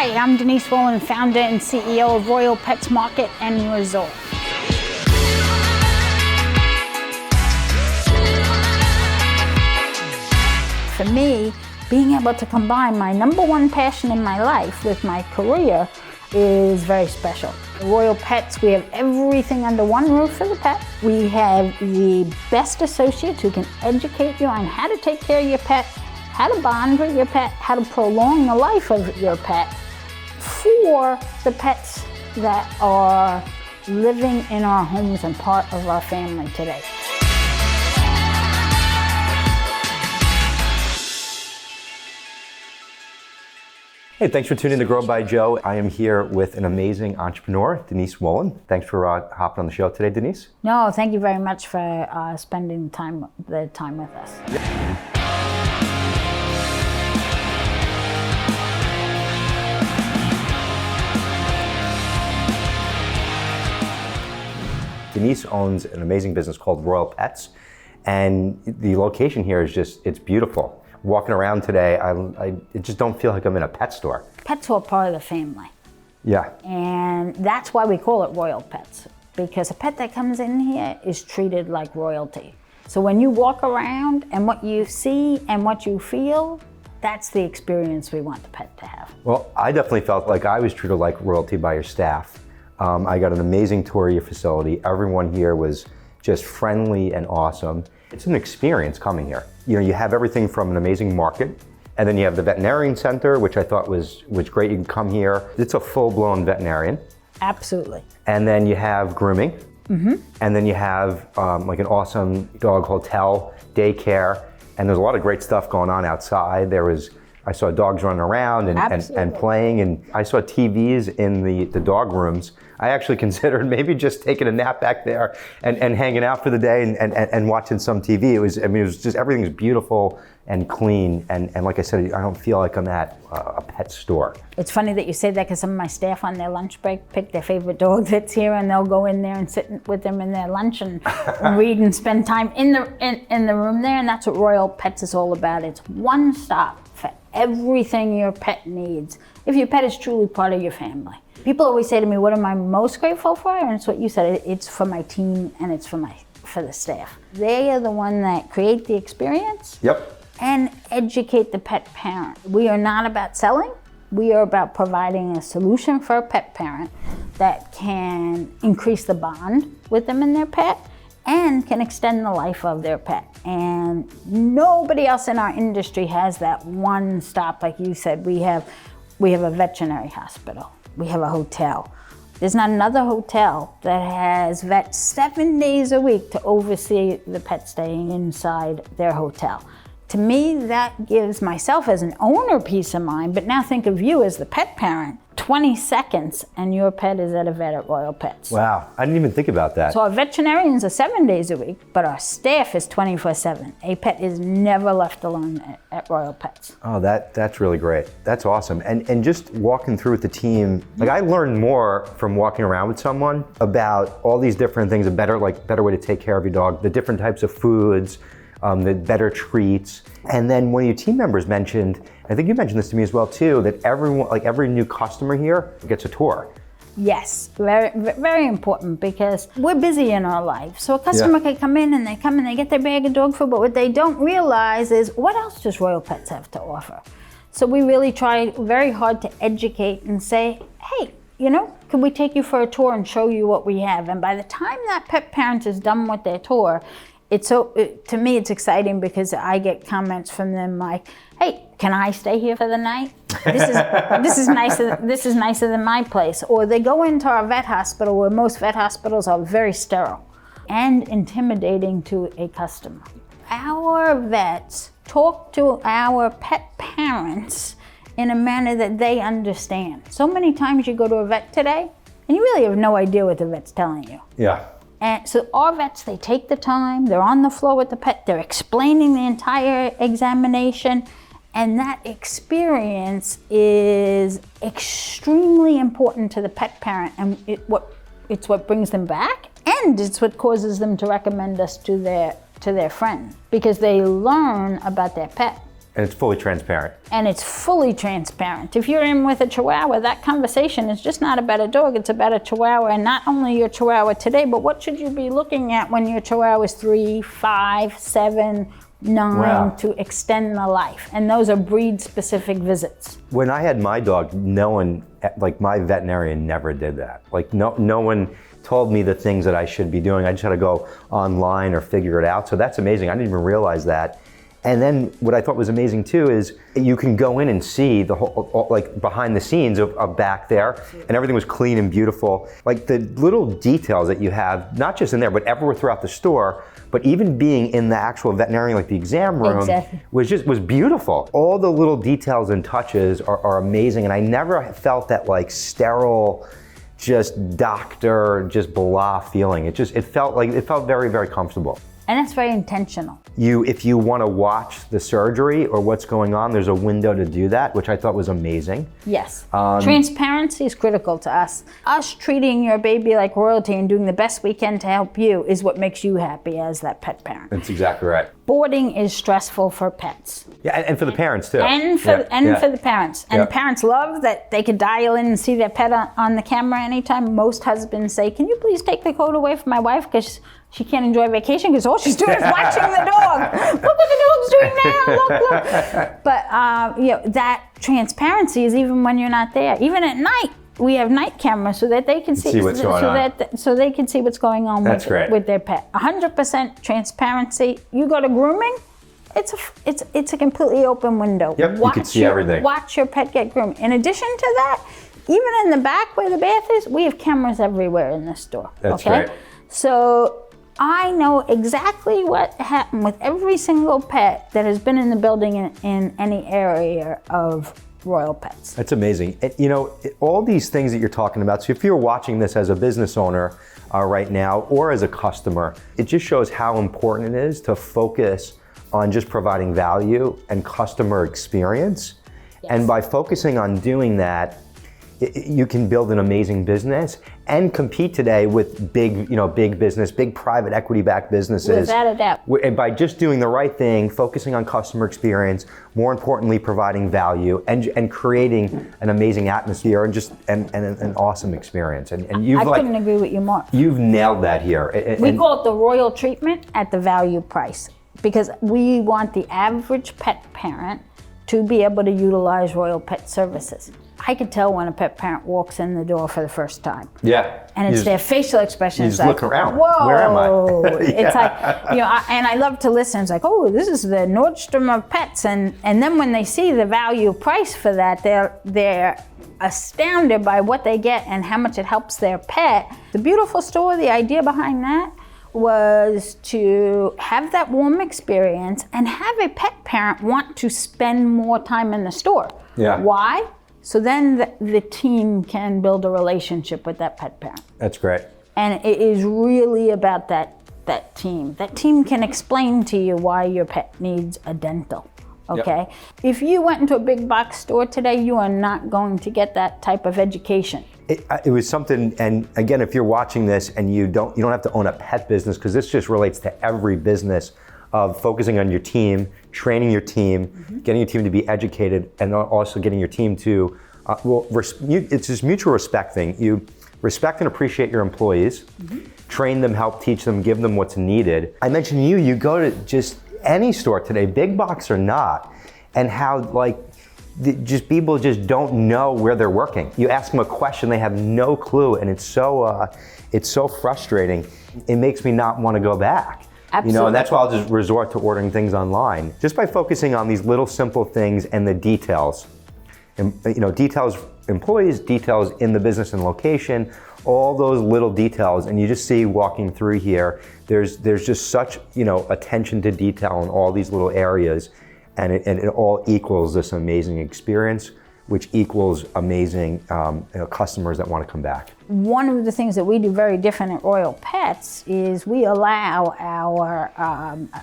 Hi, I'm Denise Wolin, founder and CEO of Royal Pets Market and Resort. For me, being able to combine my number one passion in my life with my career is very special. At Royal Pets, we have everything under one roof for the pet. We have the best associates who can educate you on how to take care of your pet, how to bond with your pet, how to prolong the life of your pet for the pets that are living in our homes and part of our family today. Hey, thanks for tuning in to Grow by Joe. I am here with an amazing entrepreneur, Denise Wolin. Thanks for hopping on the show today, Denise. No, thank you very much for spending the time with us. Yeah. Denise owns an amazing business called Royal Pets, and the location here is it's beautiful. Walking around today, I just don't feel like I'm in a pet store. Pets are part of the family. Yeah. And that's why we call it Royal Pets, because a pet that comes in here is treated like royalty. So when you walk around and what you see and what you feel, that's the experience we want the pet to have. Well, I definitely felt like I was treated like royalty by your staff. I got an amazing tour of your facility. Everyone here was just friendly and awesome. It's an experience coming here. You know, you have everything from an amazing market, and then you have the veterinarian center, which I thought was great. You can come here. It's a full-blown veterinarian. Absolutely. And then you have grooming. Mm-hmm. And then you have like an awesome dog hotel, daycare, and there's a lot of great stuff going on outside. I saw dogs running around and playing, and I saw TVs in the dog rooms. I actually considered maybe just taking a nap back there and hanging out for the day and watching some TV. It was just, everything's beautiful and clean, and like I said, I don't feel like I'm at a pet store. It's funny that you say that, because some of my staff on their lunch break pick their favorite dog that's here, and they'll go in there and sit with them in their lunch and read and spend time in the room there, and that's what Royal Pets is all about. It's one stop for everything your pet needs, if your pet is truly part of your family. People always say to me, what am I most grateful for? And it's what you said, it's for my team and it's for the staff. They are the one that create the experience. Yep. And educate the pet parent. We are not about selling. We are about providing a solution for a pet parent that can increase the bond with them and their pet and can extend the life of their pet. And nobody else in our industry has that one stop. Like you said, we have a veterinary hospital. We have a hotel. There's not another hotel that has vets 7 days a week to oversee the pet staying inside their hotel. To me, that gives myself as an owner peace of mind, but now think of you as the pet parent. 20 seconds and your pet is at a vet at Royal Pets. Wow, I didn't even think about that. So our veterinarians are 7 days a week, but our staff is 24/7. A pet is never left alone at Royal Pets. Oh, that's really great. That's awesome. And just walking through with the team, like I learned more from walking around with someone about all these different things, a better way to take care of your dog, the different types of foods, the better treats. And then one of your team members mentioned, I think you mentioned this to me as well too, that every new customer here gets a tour. Yes, very, very important, because we're busy in our life. So a customer can come in and they get their bag of dog food, but what they don't realize is what else does Royal Pets have to offer? So we really try very hard to educate and say, hey, can we take you for a tour and show you what we have? And by the time that pet parent is done with their tour, to me, it's exciting, because I get comments from them like, hey, can I stay here for the night? This is nicer than my place. Or they go into our vet hospital, where most vet hospitals are very sterile and intimidating to a customer. Our vets talk to our pet parents in a manner that they understand. So many times you go to a vet today, and you really have no idea what the vet's telling you. Yeah. And so our vets, they take the time, they're on the floor with the pet, they're explaining the entire examination, and that experience is extremely important to the pet parent, and it's what brings them back, and it's what causes them to recommend us to their friend, because they learn about their pet And it's fully transparent. And it's fully transparent. If you're in with a Chihuahua, that conversation is just not about a dog, it's about a Chihuahua, and not only your Chihuahua today, but what should you be looking at when your Chihuahua is 3, 5, 7, 9 to extend the life. And those are breed-specific visits. When I had my dog, no one, like my veterinarian never did that. Like no one told me the things that I should be doing. I just had to go online or figure it out. So that's amazing. I didn't even realize that. And then what I thought was amazing too is you can go in and see the whole, like behind the scenes of back there, and everything was clean and beautiful. Like the little details that you have, not just in there, but everywhere throughout the store, but even being in the actual veterinarian, like the exam room, was beautiful. All the little details and touches are amazing, and I never felt that like sterile, just doctor, just blah feeling. It felt very, very comfortable. And it's very intentional. If you want to watch the surgery or what's going on, there's a window to do that, which I thought was amazing. Yes. Transparency is critical to us. Us treating your baby like royalty and doing the best we can to help you is what makes you happy as that pet parent. That's exactly right. Boarding is stressful for pets. Yeah, and for the parents too. And for the parents. And parents love that they could dial in and see their pet on the camera anytime. Most husbands say, can you please take the coat away from my wife because she can't enjoy vacation because all she's doing is watching the dog. Look what the dog's doing now, look. But that transparency is even when you're not there. Even at night, we have night cameras so that they can see what's going on. So they can see what's going on with their pet. 100% transparency. You go to grooming, it's a completely open window. Yep, you can see everything. Watch your pet get groomed. In addition to that, even in the back where the bath is, we have cameras everywhere in this store. That's right. So I know exactly what happened with every single pet that has been in the building in any area of Royal Pets. That's amazing. All these things that you're talking about, so if you're watching this as a business owner right now or as a customer, it just shows how important it is to focus on just providing value and customer experience. Yes. And by focusing on doing that, you can build an amazing business and compete today with big business, big private equity-backed businesses. Without a doubt. And by just doing the right thing, focusing on customer experience, more importantly, providing value and creating an amazing atmosphere and just an awesome experience. And I couldn't agree with you more. You've nailed that here. We call it the royal treatment at the value price because we want the average pet parent to be able to utilize Royal Pet services. I could tell when a pet parent walks in the door for the first time. Yeah. And it's their facial expression. You just look around. Whoa. Where am I? It's like, and I love to listen. It's like, oh, this is the Nordstrom of pets. And then when they see the value price for that, they're astounded by what they get and how much it helps their pet. The beautiful store, the idea behind that was to have that warm experience and have a pet parent want to spend more time in the store. Yeah. Why? So then the team can build a relationship with that pet parent. That's great. And it is really about that team. That team can explain to you why your pet needs a dental. Okay? Yep. If you went into a big box store today, you are not going to get that type of education. It was something, and again, if you're watching this and you don't have to own a pet business, because this just relates to every business, of focusing on your team, training your team, getting your team to be educated, and also getting your team to, it's this mutual respect thing. You respect and appreciate your employees, train them, help teach them, give them what's needed. I mentioned you go to just any store today, big box or not, and how just people just don't know where they're working. You ask them a question, they have no clue, and it's so frustrating. It makes me not want to go back. Absolutely. And that's why I'll just resort to ordering things online. Just by focusing on these little simple things and the details. Details, employees, details in the business and location, all those little details, and you just see walking through here, there's just such, attention to detail in all these little areas, and it all equals this amazing experience, which equals amazing customers that want to come back. One of the things that we do very different at Royal Pets is we allow our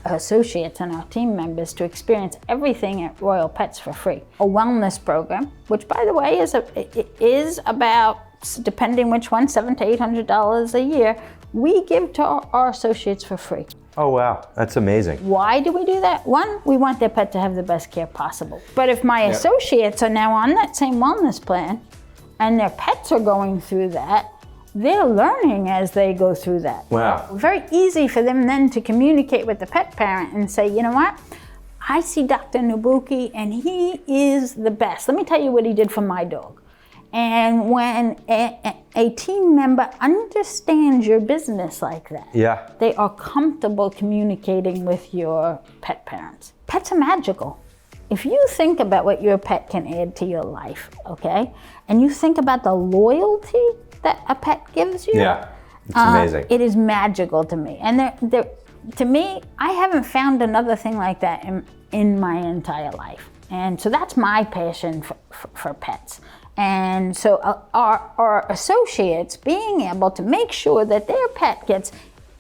associates and our team members to experience everything at Royal Pets for free. A wellness program, which by the way is about, depending which one, $700 to $800 a year, we give to our associates for free. Oh, wow. That's amazing. Why do we do that? One, we want their pet to have the best care possible. But if my associates are now on that same wellness plan and their pets are going through that, they're learning as they go through that. Wow. Very easy for them then to communicate with the pet parent and say, you know what? I see Dr. Nabuki and he is the best. Let me tell you what he did for my dog. And when a team member understands your business like that, they are comfortable communicating with your pet parents. Pets are magical. If you think about what your pet can add to your life, okay, and you think about the loyalty that a pet gives you, it's amazing. It is magical to me. And to me, I haven't found another thing like that in my entire life. And so that's my passion for pets. And so our associates being able to make sure that their pet gets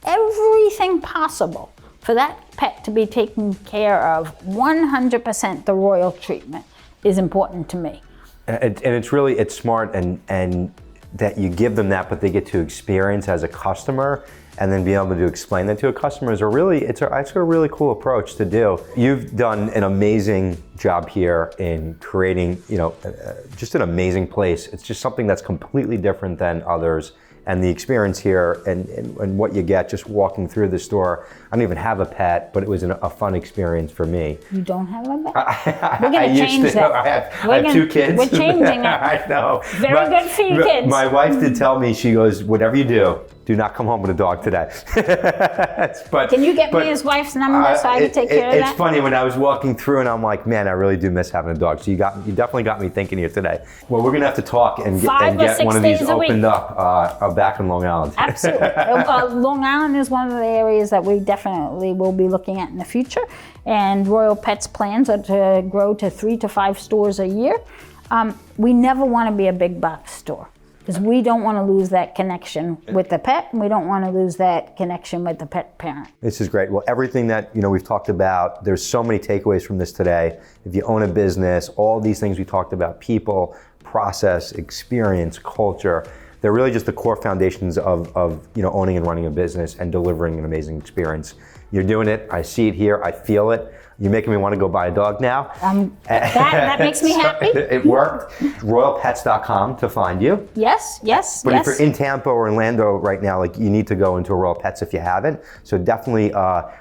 everything possible for that pet to be taken care of 100% the royal treatment is important to me. And it's smart and that you give them that, but they get to experience as a customer and then be able to explain that to a customer is it's a really cool approach to do. You've done an amazing job here in creating, just an amazing place. It's just something that's completely different than others. And the experience here and what you get just walking through the store. I don't even have a pet, but it was a fun experience for me. You don't have a pet? We're going to change that. I have 2 kids. We're changing it. I know. Very good for your kids. My wife did tell me, she goes, whatever you do not come home with a dog today. Can you get me his wife's number so I can take care of that? It's funny, when I was walking through and I'm like, man, I really do miss having a dog. So you definitely got me thinking here today. Well, we're gonna have to talk and get one of these opened up back in Long Island. Absolutely. Long Island is one of the areas that we definitely will be looking at in the future. And Royal Pets plans are to grow to 3 to 5 stores a year. We never want to be a big box store, because we don't want to lose that connection with the pet, and we don't want to lose that connection with the pet parent. This is great. Well, everything that we've talked about, there's so many takeaways from this today. If you own a business, all these things we talked about, people, process, experience, culture, they're really just the core foundations of owning and running a business and delivering an amazing experience. You're doing it. I see it here. I feel it. You're making me want to go buy a dog now. That makes me happy. It worked. RoyalPets.com to find you. Yes. But if you're in Tampa or Orlando right now, you need to go into a Royal Pets if you haven't. So definitely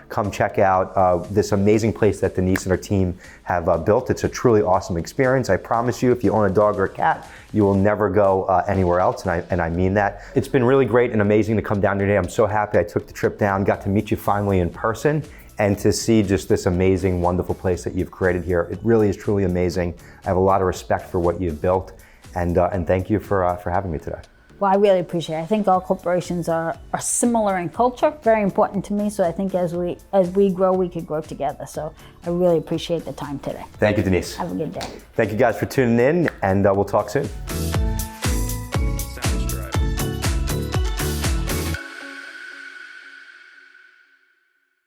come check out this amazing place that Denise and her team have built. It's a truly awesome experience. I promise you, if you own a dog or a cat, you will never go anywhere else, and I mean that. It's been really great and amazing to come down today. I'm so happy I took the trip down, got to meet you finally in person, and to see just this amazing, wonderful place that you've created here. It really is truly amazing. I have a lot of respect for what you've built, and thank you for having me today. Well, I really appreciate it. I think all corporations are similar in culture, very important to me. So I think as we grow, we could grow together. So I really appreciate the time today. Thank you, Denise. Have a good day. Thank you guys for tuning in, and we'll talk soon.